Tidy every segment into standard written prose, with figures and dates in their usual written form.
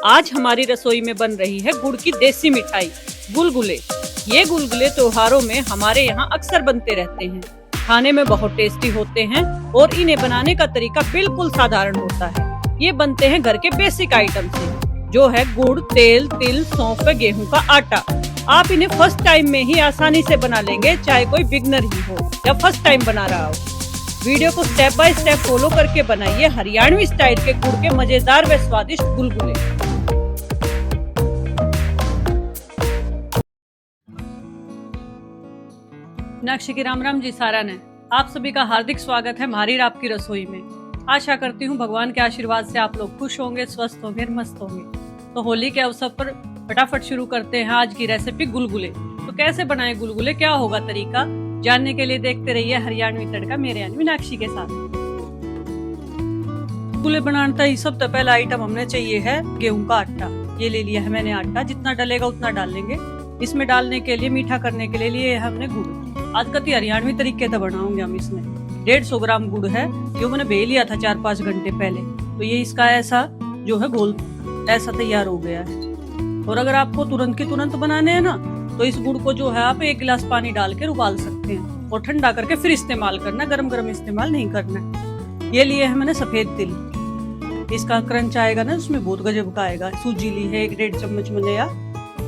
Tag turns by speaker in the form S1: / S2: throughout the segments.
S1: आज हमारी रसोई में बन रही है गुड़ की देसी मिठाई गुलगुले। ये गुलगुले त्योहारों में हमारे यहाँ अक्सर बनते रहते हैं। खाने में बहुत टेस्टी होते हैं और इन्हें बनाने का तरीका बिल्कुल साधारण होता है। ये बनते हैं घर के बेसिक आइटम से, जो है गुड़, तेल, तिल, सौंफ व गेहूं का आटा। आप इन्हें फर्स्ट टाइम में ही आसानी से बना लेंगे, चाहे कोई बिगनर ही हो या फर्स्ट टाइम बना रहा हो। वीडियो को स्टेप बाय स्टेप फॉलो करके बनाइए हरियाणवी स्टाइल के गुड़ के मजेदार व स्वादिष्ट गुलगुले। मीनाक्षी की राम राम जी सारा ने आप सभी का हार्दिक स्वागत है हमारी आपकी रसोई में। आशा करती हूँ भगवान के आशीर्वाद से आप लोग खुश होंगे, स्वस्थ होंगे, मस्त होंगे। तो होली के अवसर पर फटाफट शुरू करते हैं आज की रेसिपी गुलगुले। तो कैसे बनाएं गुलगुले, क्या होगा तरीका, जानने के लिए देखते रहिए हरियाणवी तड़का मेरे यानी मीनाक्षी के साथ। गुलगुले बनाने ही सबसे पहला आइटम हमने चाहिए है गेहूं का आटा। ये ले लिया है मैंने आटा, जितना डलेगा उतना डाल लेंगे। इसमें डालने के लिए, मीठा करने के लिए हमने गुड़। आज कति हरियाणवी तरीके से बनाऊंगे हम। इसमें 150 ग्राम गुड़ है, जो मैंने बे लिया था 4-5 घंटे पहले। तो ये इसका ऐसा जो है गोल ऐसा तैयार हो गया है। और अगर आपको तुरंत की तुरंत बनाने हैं ना, तो इस गुड़ को जो है आप 1 गिलास पानी डाल के उबाल सकते हैं और ठंडा करके फिर इस्तेमाल करना, गरम गरम इस्तेमाल नहीं करना। ये लिए है मैंने सफेद तिल, इसका क्रंच आएगा ना उसमें बहुत गजब का आएगा। सूजी ली है 1-1.5 चम्मच मैंने लिया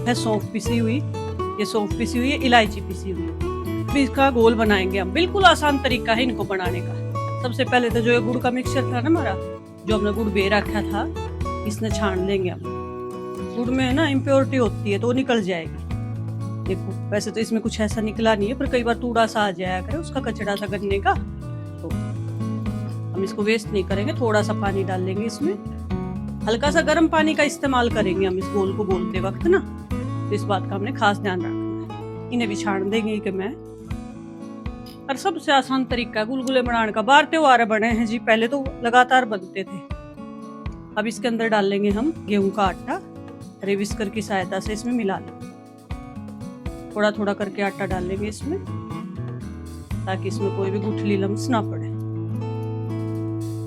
S1: है। सौंफ पिसी हुई, ये सौंफ पिसी हुई है, इलायची पिसी हुई। इसका गोल बनाएंगे हम। बिल्कुल आसान तरीका है इनको बनाने का। सबसे पहले तो जो ये गुड़ का मिक्सचर था ना हमारा, जो हमने गुड़ बे रखा था, इसने छान लेंगे हम। गुड़ में है ना इम्प्योरिटी होती है तो वो निकल जाएगी। देखो वैसे तो इसमें कुछ ऐसा निकला नहीं है, पर कई बार टूड़ा सा आ जाया करे उसका कचड़ा सा गन्ने का। तो हम इसको वेस्ट नहीं करेंगे, थोड़ा सा पानी डाल लेंगे इसमें। हल्का सा गर्म पानी का इस्तेमाल करेंगे हम इस गोल को बोलते वक्त ना। तो इस बात का हमने खास ध्यान रखना है। इन्हें भी छान देंगे कि मैं। और सबसे आसान तरीका है गुलगुले बनाने का। बाहर त्योहार बने हैं जी, पहले तो लगातार बनते थे। अब इसके अंदर डाल लेंगे हम गेहूं का आटा। विस्कर की सहायता से इसमें मिला लेंगे। थोड़ा थोड़ा करके आटा डाल लेंगे इसमें, ताकि इसमें कोई भी गुठली लम्स ना पड़े।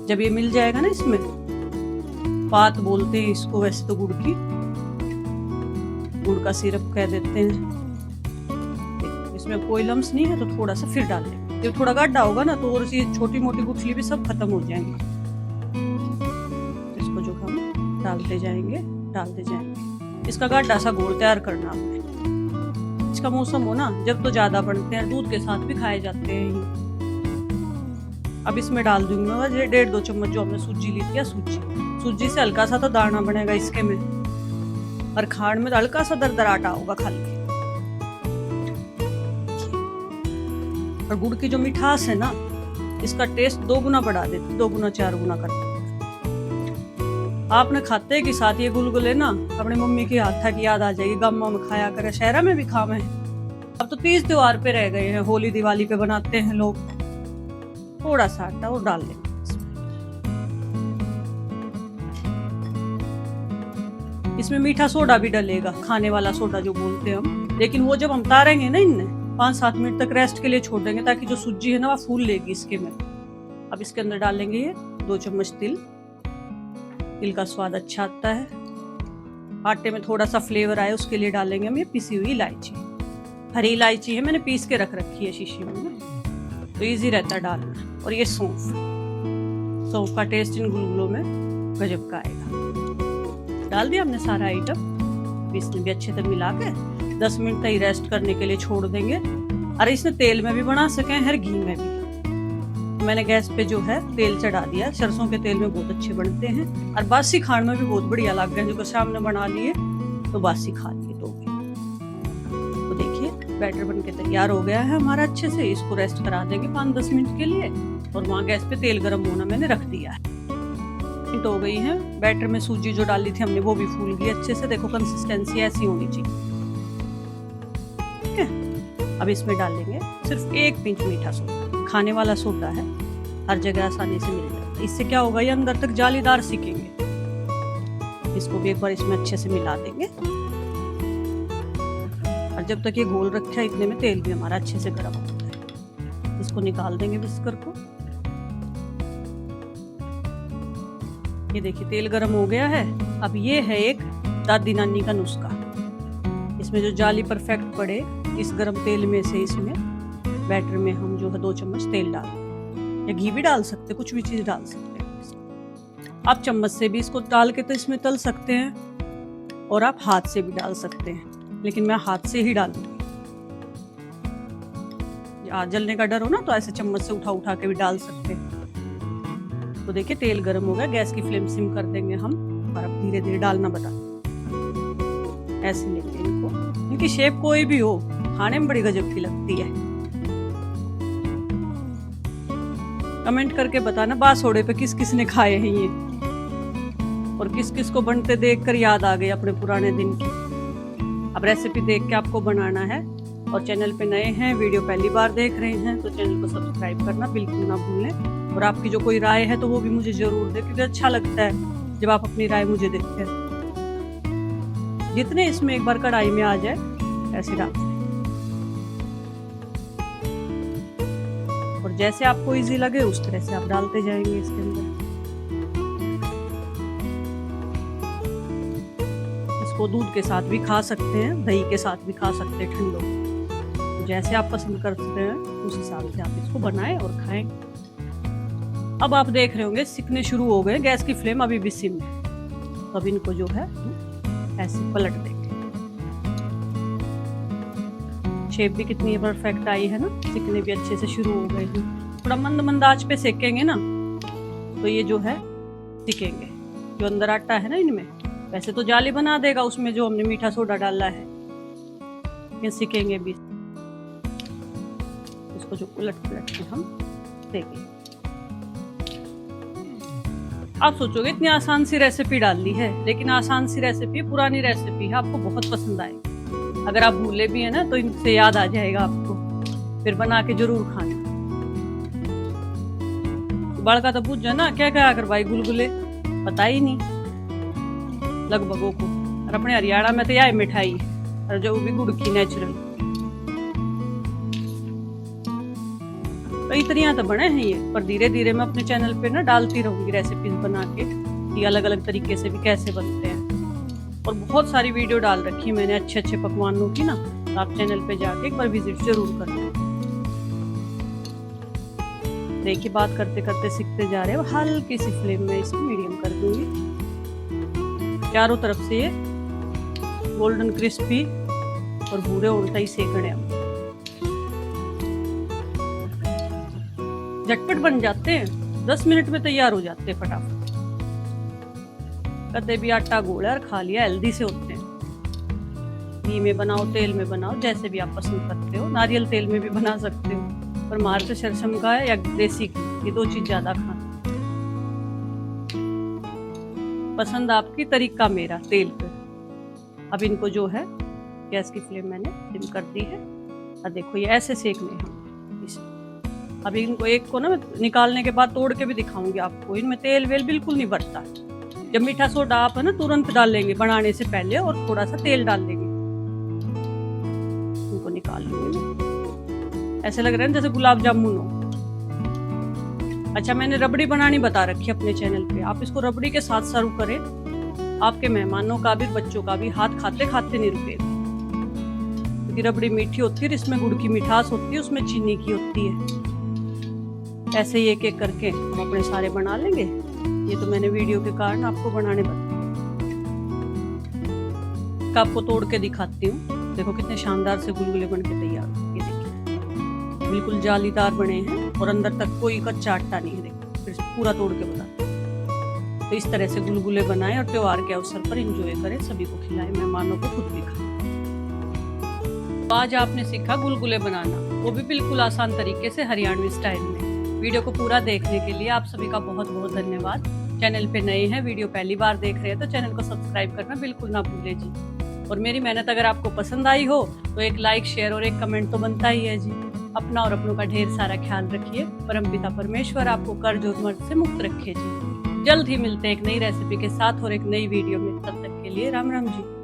S1: जब ये मिल जाएगा ना, इसमें पात बोलते हैं इसको वैसे तो गुड़ की, गुड़ का सिरप कह देते हैं। इसमें कोई लम्स नहीं है तो थोड़ा सा फिर डाल लेंगे। जब थोड़ा गाढ़ा होगा ना तो और ये छोटी मोटी गुठली भी सब खत्म हो जाएंगी। इसको जो हम डालते जाएंगे। इसका गाढ़ा सा घोल तैयार करना हमने। इसका मौसम हो ना जब तो ज्यादा बनते हैं, दूध के साथ भी खाए जाते हैं। अब इसमें डाल दूंगी मैं 1.5-2 चम्मच जो हमने सूजी ली थी। सूजी से हल्का सा तो दाना बनेगा इसके में, और खांड में हल्का सा दरदराटा होगा खाली। और गुड़ की जो मिठास है ना, इसका टेस्ट 2 गुना बढ़ा देती, 2 गुना 4 गुना कर देती। आपने खाते के साथ ये गुलगुले ना अपने मम्मी के हाथ की याद आ जाएगी। गाँव में खाया करे, शहरा में भी खावे हैं। अब तो 30 त्योहार पे रह गए हैं, होली दिवाली पे बनाते हैं लोग। थोड़ा सा आटा और डाल लेंगे इसमें। मीठा सोडा भी डलेगा, खाने वाला सोडा जो बोलते हैं हम। लेकिन वो जब हम तारेंगे ना, इनने 5-7 मिनट तक रेस्ट के लिए छोड़ देंगे, ताकि जो सूजी है ना वो फूल लेगी इसके में। अब इसके अंदर डाल लेंगे ये 2 चम्मच तिल का स्वाद अच्छा आता है। आटे में थोड़ा सा फ्लेवर आए उसके लिए डालेंगे हम ये पिसी हुई इलायची। हरी इलायची है, मैंने पीस के रख रखी है शीशी में ना, तो इजी रहता है डालना। और ये सौंफ का टेस्ट इन गुलगुलों में गजब का आएगा। डाल दिया हमने सारा आइटम। इसमें भी अच्छे से मिला के 10 मिनट तक रेस्ट करने के लिए छोड़ देंगे। और इसमें तेल में भी बना सकें, हर घी में भी। मैंने गैस पे जो है तेल चढ़ा दिया। सरसों के तेल में बहुत अच्छे बनते हैं, और बासी खाण में भी बहुत बढ़िया लग गए। जो सामने बना लिए तो बासी खा लिए तो देखिए बैटर बन के तैयार हो गया है हमारा अच्छे से। इसको रेस्ट करा देंगे 5-10 मिनट के लिए। और वहाँ गैस पे तेल गर्म होना मैंने रख दिया है। मिनट हो गई है। बैटर में सूजी जो डाली थी हमने वो भी फूल गई अच्छे से। देखो कंसिस्टेंसी ऐसी होनी चाहिए, ठीक है। अब इसमें डालेंगे सिर्फ 1 पिंच मीठा सोडा। खाने वाला सोडा है, हर जगह आसानी से मिल जाता है। इससे क्या होगा, ये अंदर तक जालीदार सिकेंगे। इसको भी एक बार इसमें अच्छे से मिला देंगे। और जब तक ये घोल रखा है, इतने में तेल भी हमारा अच्छे से गर्म होता है। इसको निकाल देंगे विस्कर को। ये देखिए तेल गरम हो गया है। अब ये है एक दादी नानी का नुस्खा। इसमें जो जाली परफेक्ट पड़े, इस गरम तेल में से इसमें बैटर में हम जो है 2 चम्मच तेल डाल, या घी भी डाल सकते, कुछ भी चीज डाल सकते हैं। आप चम्मच से भी इसको डाल के तो इसमें तल सकते हैं, और आप हाथ से भी डाल सकते हैं, लेकिन मैं हाथ से ही डालूंगी। जलने का डर हो ना तो ऐसे चम्मच से उठा उठा के भी डाल सकते हैं। तो देखिए तेल गर्म हो गया, गैस की फ्लेम सिम कर देंगे हम, और अब धीरे धीरे डालना बता। ऐसे लेंगे इनको, इनकी शेप कोई भी हो, खाने में बड़ी गजब की लगती है। कमेंट करके बताना बासोड़े पे किस किस ने खाए हैं ये, और किस किस को बनते देखकर याद आ गए अपने पुराने दिन की। अब रेसिपी देख के आपको बनाना है, और चैनल पे नए हैं, वीडियो पहली बार देख रहे हैं तो चैनल को सब्सक्राइब करना बिल्कुल ना भूलें। और आपकी जो कोई राय है तो वो भी मुझे जरूर दें, क्योंकि अच्छा लगता है जब आप अपनी राय मुझे देते हैं। जितने इसमें एक बार कढ़ाई में आ जाए ऐसे डाल दें, और जैसे आपको इजी लगे उस तरह से आप डालते जाएंगे इसके अंदर। इसको दूध के साथ भी खा सकते हैं, दही के साथ भी खा सकते हैं ठंडो, जैसे आप पसंद करते हैं उस हिसाब से आप इसको बनाएं और खाएं। अब आप देख रहे होंगे सिकने शुरू हो गए, गैस की फ्लेम अभी भी सिम है। तो अब इनको जो है ऐसे पलट देंगे। शेप भी कितनी परफेक्ट आई है ना, सिकने भी अच्छे से शुरू हो गए हैं। थोड़ा मंद मंद आंच पे सेकेंगे ना तो ये जो है सिकेंगे। जो अंदर आटा है ना इनमें, वैसे तो जाली बना देगा उसमें जो हमने मीठा सोडा डाला है, ये सिकेंगे भी। इसको जो उलट पुलट के हम देखेंगे। आप सोचोगे इतनी आसान सी रेसिपी डाल ली है, लेकिन आसान सी रेसिपी पुरानी रेसिपी है, आपको बहुत पसंद आएगी। अगर आप भूले भी है ना तो इनसे याद आ जाएगा आपको, फिर बना के जरूर खाना। बड़का तो पूछ जाना क्या क्या कर भाई गुलगुले, पता ही नहीं लगभगों को। और अपने हरियाणा में तो यह मिठाई है, और जो भी गुड़ की नेचुरल। कई तरह तो बने हैं ये, पर धीरे धीरे मैं अपने चैनल पे ना डालती रहूंगी रेसिपीज बना के कि अलग अलग तरीके से भी कैसे बनते हैं। और बहुत सारी वीडियो डाल रखी है मैंने अच्छे अच्छे पकवानों की ना, तो आप चैनल पे जाके एक बार विजिट जरूर करना। देखिए बात करते करते सीखते जा रहे हैं। हल्की सी फ्लेम में इसको मीडियम कर दूंगी। चारों तरफ से ये गोल्डन क्रिस्पी और भूरे उल्टा ही सेकने हम। झटपट बन जाते हैं, 10 मिनट में तैयार हो जाते हैं फटाफट। कदे भी आटा गोला और खा लिया, हेल्दी से होते हैं। घी में बनाओ, तेल में बनाओ, जैसे भी आप पसंद करते हो। नारियल तेल में भी बना सकते हो, पर मार तो सरसों का है या देसी घी, ये 2 चीज ज्यादा खाना पसंद आपकी, तरीका मेरा तेल पे। अब इनको जो है गैस की फ्लेम मैंने डिम कर दी है, और देखो ये ऐसे सेकने हम। अब इनको एक को ना निकालने के बाद तोड़ के भी दिखाऊंगी आपको। इनमें तेल वेल बिल्कुल नहीं बढ़ता। जब मीठा सोडा आप है ना तुरंत डाल लेंगे बनाने से पहले, और थोड़ा सा तेल डाल देंगे। इनको निकाल लूंगी। ऐसे लग रहे हैं जैसे गुलाब जामुन हो। अच्छा, मैंने रबड़ी बनानी बता रखी है अपने चैनल पे, आप इसको रबड़ी के साथ सर्व करें। आपके मेहमानों का भी, बच्चों का भी हाथ खाते खाते नहीं रुकेगा, क्योंकि रबड़ी मीठी होती है, इसमें गुड़ की मिठास होती है, उसमें चीनी की होती है। ऐसे ही एक एक करके हम अपने सारे बना लेंगे। ये तो मैंने वीडियो के कारण आपको बनाने बताया। आपको तोड़ के दिखाती हूँ। देखो कितने शानदार से गुलगुले बन के तैयार हो। ये देखिए बिल्कुल जालीदार बने हैं, और अंदर तक कोई कच्चा आटा नहीं है। देखो फिर पूरा तोड़ के बताते हैं। तो इस तरह से गुलगुले बनाएं और त्योहार के अवसर पर एंजॉय करें, सभी को खिलाएं, मेहमानों को खुद भी खाएं। आज आपने सीखा गुलगुले बनाना, वो भी बिल्कुल आसान तरीके से हरियाणवी स्टाइल में। वीडियो को पूरा देखने के लिए आप सभी का बहुत बहुत धन्यवाद। चैनल पे नए हैं, वीडियो पहली बार देख रहे हैं तो चैनल को सब्सक्राइब करना बिल्कुल ना भूलें जी। और मेरी मेहनत अगर आपको पसंद आई हो तो एक लाइक, शेयर और एक कमेंट तो बनता ही है जी। अपना और अपनों का ढेर सारा ख्याल रखिए। परमपिता परमेश्वर आपको कर्ज और मर्ज से मुक्त रखे जी। जल्द ही मिलते हैं एक नई रेसिपी के साथ और एक नई वीडियो में। तब तक के लिए राम राम जी।